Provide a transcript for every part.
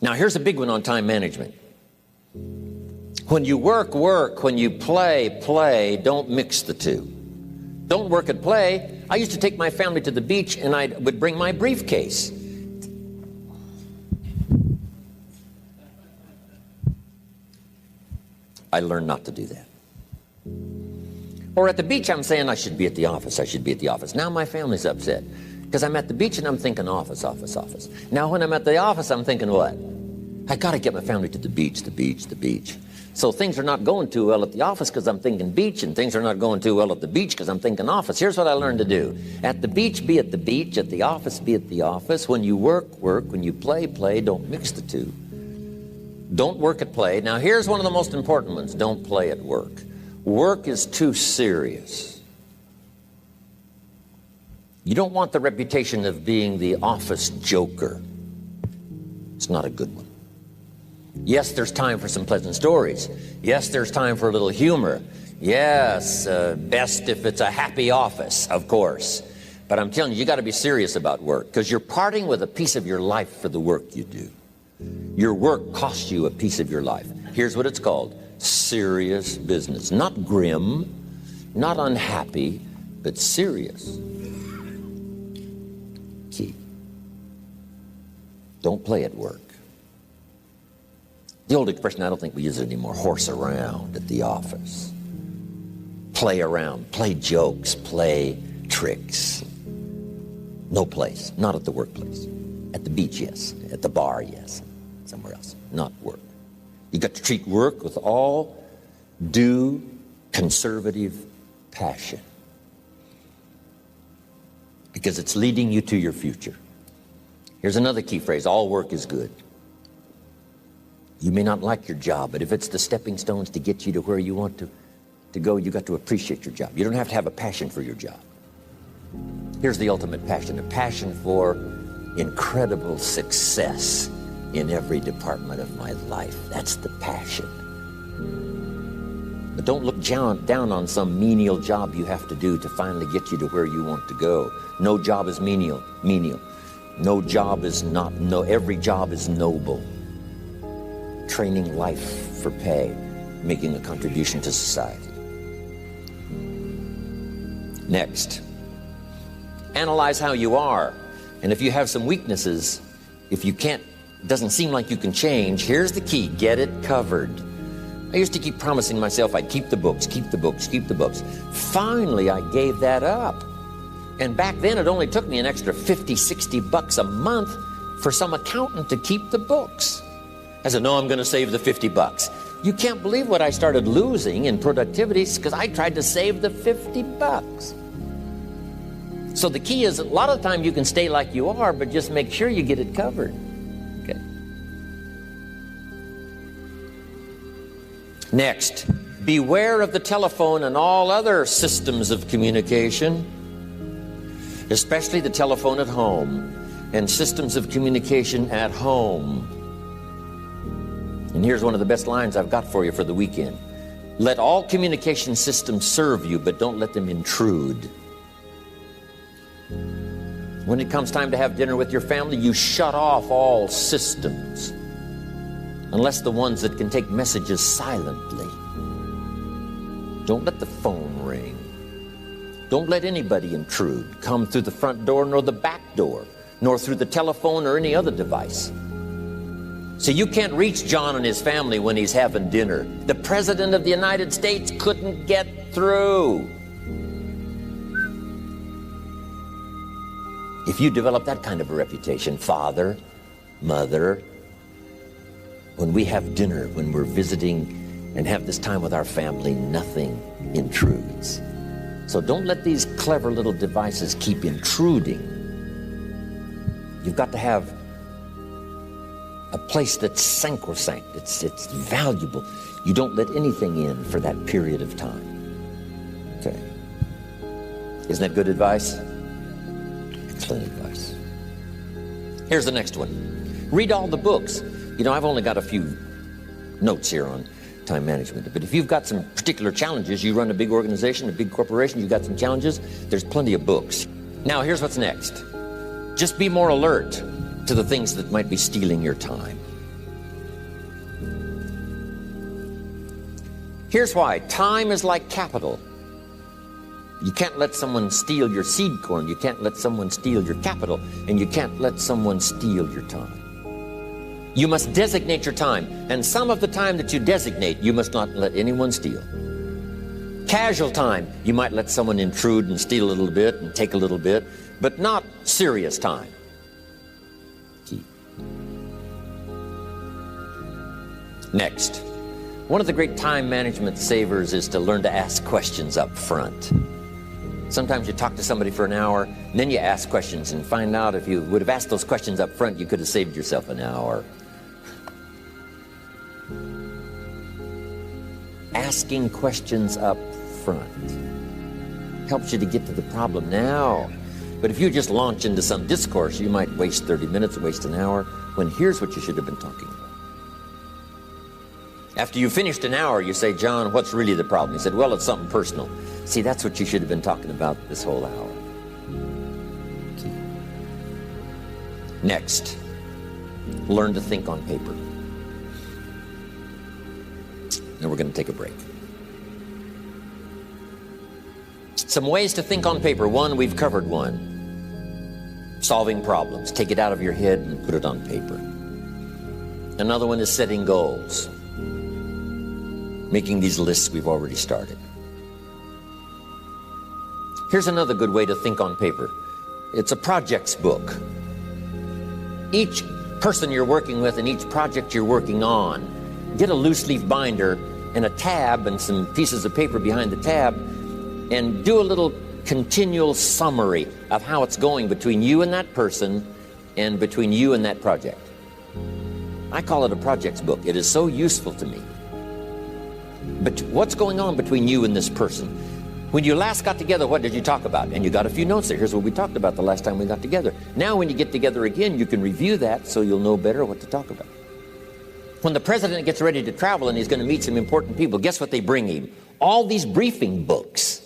Now, here's a big one on time management. When you work, work. When you play, play. Don't mix the two. Don't work and play. I used to take my family to the beach, and I would bring my briefcase. I learned not to do that. Or at the beach, I'm saying I should be at the office. I should be at the office. Now my family's upset because I'm at the beach and I'm thinking office, office, office. Now when I'm at the office, I'm thinking what? I got to get my family to the beach, the beach, the beach. So things are not going too well at the office because I'm thinking beach, and things are not going too well at the beach because I'm thinking office. Here's what I learned to do. At the beach, be at the beach. At the office, be at the office. When you work, work. When you play, play. Don't mix the two. Don't work at play. Now here's one of the most important ones. Don't play at work. Work is too serious. You don't want the reputation of being the office joker. It's not a good one. Yes, there's time for some pleasant stories. Yes, there's time for a little humor. Yes, best if it's a happy office, of course. But I'm telling you, you got to be serious about work because you're parting with a piece of your life for the work you do. Your work costs you a piece of your life. Here's what it's called. Serious business. Not grim, not unhappy, but serious. Key. Don't play at work. The old expression, I don't think we use it anymore, horse around at the office. Play around, play jokes, play tricks. No place, not at the workplace. At the beach, yes. At the bar, yes. Somewhere else, not work. You got to treat work with all due conservative passion because it's leading you to your future. Here's another key phrase. All work is good. You may not like your job, but if it's the stepping stones to get you to where you want to go, you got to appreciate your job. You don't have to have a passion for your job. Here's the ultimate passion, a passion for incredible success in every department of my life. That's the passion. But don't look down on some menial job you have to do to finally get you to where you want to go. No job is menial. No job is not, every job is noble. Training life for pay, making a contribution to society. Next, analyze how you are. And if you have some weaknesses, if you can't, doesn't seem like you can change, here's the key. Get it covered. I used to keep promising myself I'd keep the books, keep the books, keep the books. Finally, I gave that up. And back then, it only took me an extra $50, $60 a month for some accountant to keep the books. I said, no, I'm going to save the $50. You can't believe what I started losing in productivity because I tried to save the $50. So the key is a lot of the time you can stay like you are, but just make sure you get it covered. Okay. Next, beware of the telephone and all other systems of communication, especially the telephone at home and systems of communication at home. And here's one of the best lines I've got for you for the weekend. Let all communication systems serve you, but don't let them intrude. When it comes time to have dinner with your family, you shut off all systems, unless the ones that can take messages silently. Don't let the phone ring. Don't let anybody intrude, come through the front door nor the back door, nor through the telephone or any other device. So you can't reach John and his family when he's having dinner. The President of the United States couldn't get through. If you develop that kind of a reputation, father, mother, when we have dinner, when we're visiting and have this time with our family, nothing intrudes. So don't let these clever little devices keep intruding. You've got to have a place that's sacrosanct, it's valuable. You don't let anything in for that period of time. Okay. Isn't that good advice? Excellent advice. Here's the next one. Read all the books. You know, I've only got a few notes here on time management, but if you've got some particular challenges, you run a big organization, a big corporation, you've got some challenges, there's plenty of books. Now, here's what's next. Just be more alert to the things that might be stealing your time. Here's why. Time is like capital. You can't let someone steal your seed corn. You can't let someone steal your capital. And you can't let someone steal your time. You must designate your time. And some of the time that you designate, you must not let anyone steal. Casual time, you might let someone intrude and steal a little bit and take a little bit, but not serious time. Key. Next, one of the great time management savers is to learn to ask questions up front. Sometimes you talk to somebody for an hour, and then you ask questions and find out if you would have asked those questions up front, you could have saved yourself an hour. Asking questions up front helps you to get to the problem now. But if you just launch into some discourse, you might waste 30 minutes, waste an hour, when here's what you should have been talking about. After you finished an hour, you say, John, what's really the problem? He said, well, it's something personal. See, that's what you should have been talking about this whole hour. Key. Next, learn to think on paper. Now we're going to take a break. Some ways to think on paper. One, we've covered one. Solving problems. Take it out of your head and put it on paper. Another one is setting goals. Making these lists we've already started. Here's another good way to think on paper. It's a projects book. Each person you're working with and each project you're working on, get a loose leaf binder and a tab and some pieces of paper behind the tab and do a little continual summary of how it's going between you and that person and between you and that project. I call it a projects book. It is so useful to me. But what's going on between you and this person? When you last got together, what did you talk about? And you got a few notes there. Here's what we talked about the last time we got together. Now when you get together again, you can review that so you'll know better what to talk about. When the president gets ready to travel and he's going to meet some important people, guess what they bring him? All these briefing books.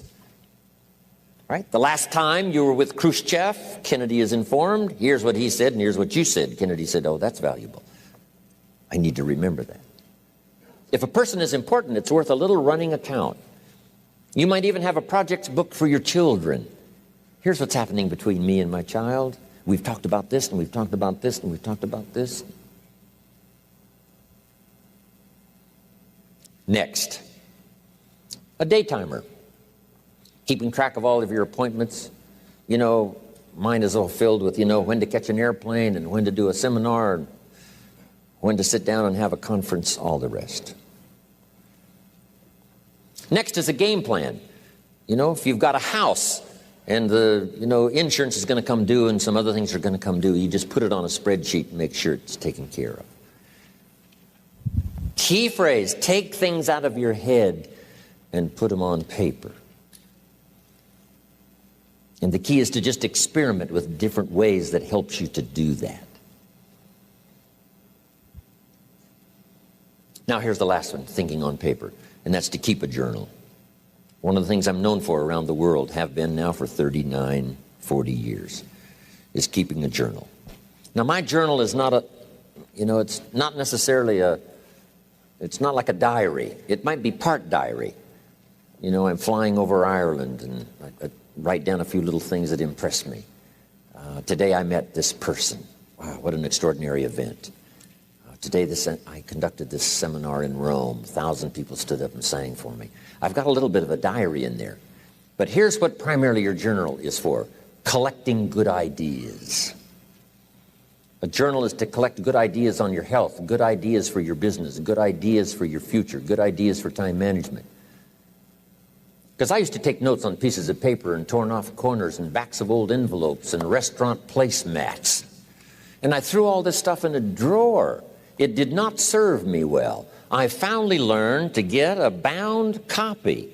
Right? The last time you were with Khrushchev, Kennedy is informed. Here's what he said and here's what you said. Kennedy said, oh, that's valuable. I need to remember that. If a person is important, it's worth a little running account. You might even have a projects book for your children. Here's what's happening between me and my child. We've talked about this, and we've talked about this, and we've talked about this. Next, a day timer. Keeping track of all of your appointments. You know, mine is all filled with, when to catch an airplane and when to do a seminar, and when to sit down and have a conference, all the rest. Next is a game plan. If you've got a house and the, insurance is going to come due and some other things are going to come due, you just put it on a spreadsheet and make sure it's taken care of. Key phrase, take things out of your head and put them on paper. And the key is to just experiment with different ways that helps you to do that. Now here's the last one, thinking on paper, and that's to keep a journal. One of the things I'm known for around the world, have been now for 39, 40 years, is keeping a journal. Now my journal is not it's not necessarily it's not like a diary. It might be part diary. I'm flying over Ireland and I write down a few little things that impress me. Today I met this person. Wow, what an extraordinary event. Today I conducted this seminar in Rome. 1,000 people stood up and sang for me. I've got a little bit of a diary in there. But here's what primarily your journal is for. Collecting good ideas. A journal is to collect good ideas on your health, good ideas for your business, good ideas for your future, good ideas for time management. Because I used to take notes on pieces of paper and torn off corners and backs of old envelopes and restaurant placemats. And I threw all this stuff in a drawer. It did not serve me well. I finally learned to get a bound copy,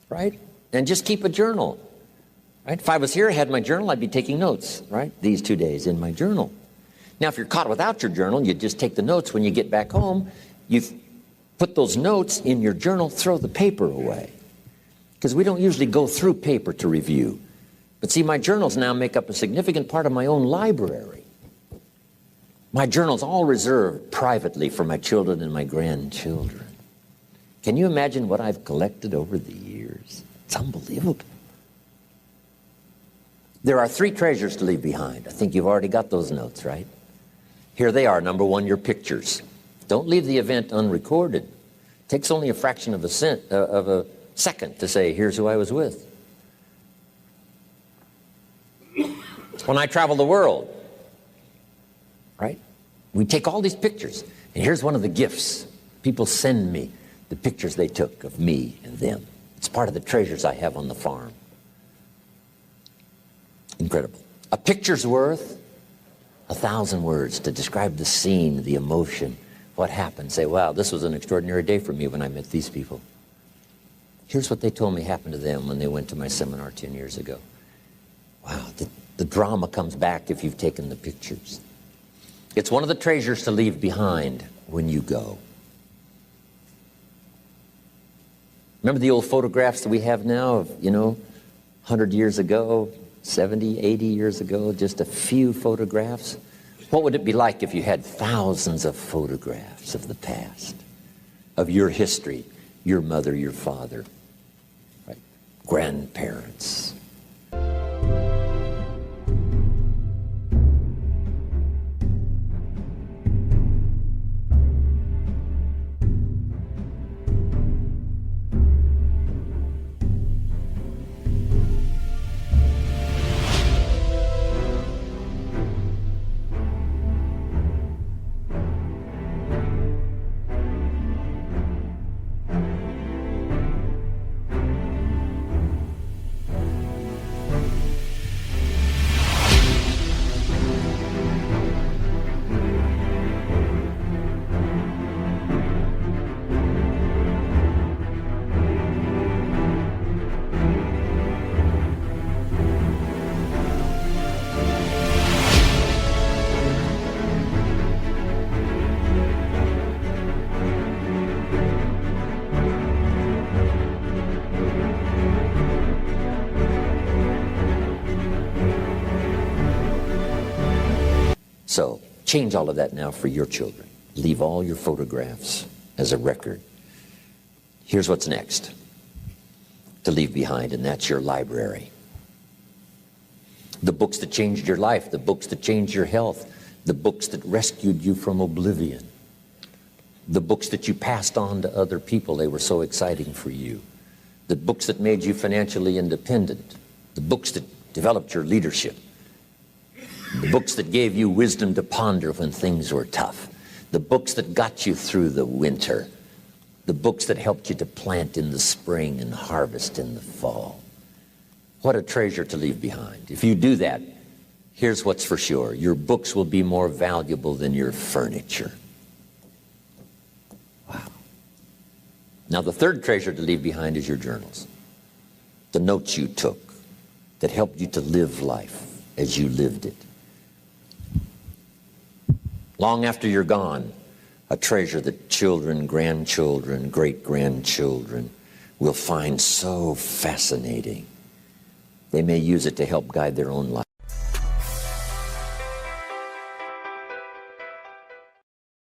right? And just keep a journal, right? If I was here, I had my journal, I'd be taking notes, right? These 2 days in my journal. Now, if you're caught without your journal, you just take the notes. When you get back home, you put those notes in your journal, throw the paper away. Because we don't usually go through paper to review. But see, my journals now make up a significant part of my own library. My journal's all reserved privately for my children and my grandchildren. Can you imagine what I've collected over the years? It's unbelievable. There are 3 treasures to leave behind. I think you've already got those notes, right? Here they are. Number 1, your pictures. Don't leave the event unrecorded. It takes only a fraction of a second to say, here's who I was with. When I travel the world, right? We take all these pictures. And here's one of the gifts. People send me the pictures they took of me and them. It's part of the treasures I have on the farm. Incredible. A picture's worth 1,000 words to describe the scene, the emotion, what happened. Say, wow, this was an extraordinary day for me when I met these people. Here's what they told me happened to them when they went to my seminar 10 years ago. Wow, the drama comes back if you've taken the pictures. It's one of the treasures to leave behind when you go. Remember the old photographs that we have now of, 100 years ago, 70, 80 years ago, just a few photographs? What would it be like if you had thousands of photographs of the past, of your history, your mother, your father, right? Grandparents? So, change all of that now for your children. Leave all your photographs as a record. Here's what's next to leave behind, and that's your library. The books that changed your life, the books that changed your health, the books that rescued you from oblivion, the books that you passed on to other people, they were so exciting for you, the books that made you financially independent, the books that developed your leadership, the books that gave you wisdom to ponder when things were tough, the books that got you through the winter, the books that helped you to plant in the spring and harvest in the fall. What a treasure to leave behind. If you do that, here's what's for sure. Your books will be more valuable than your furniture. Wow. Now, the third treasure to leave behind is your journals. The notes you took that helped you to live life as you lived it. Long after you're gone, a treasure that children, grandchildren, great-grandchildren will find so fascinating. They may use it to help guide their own life.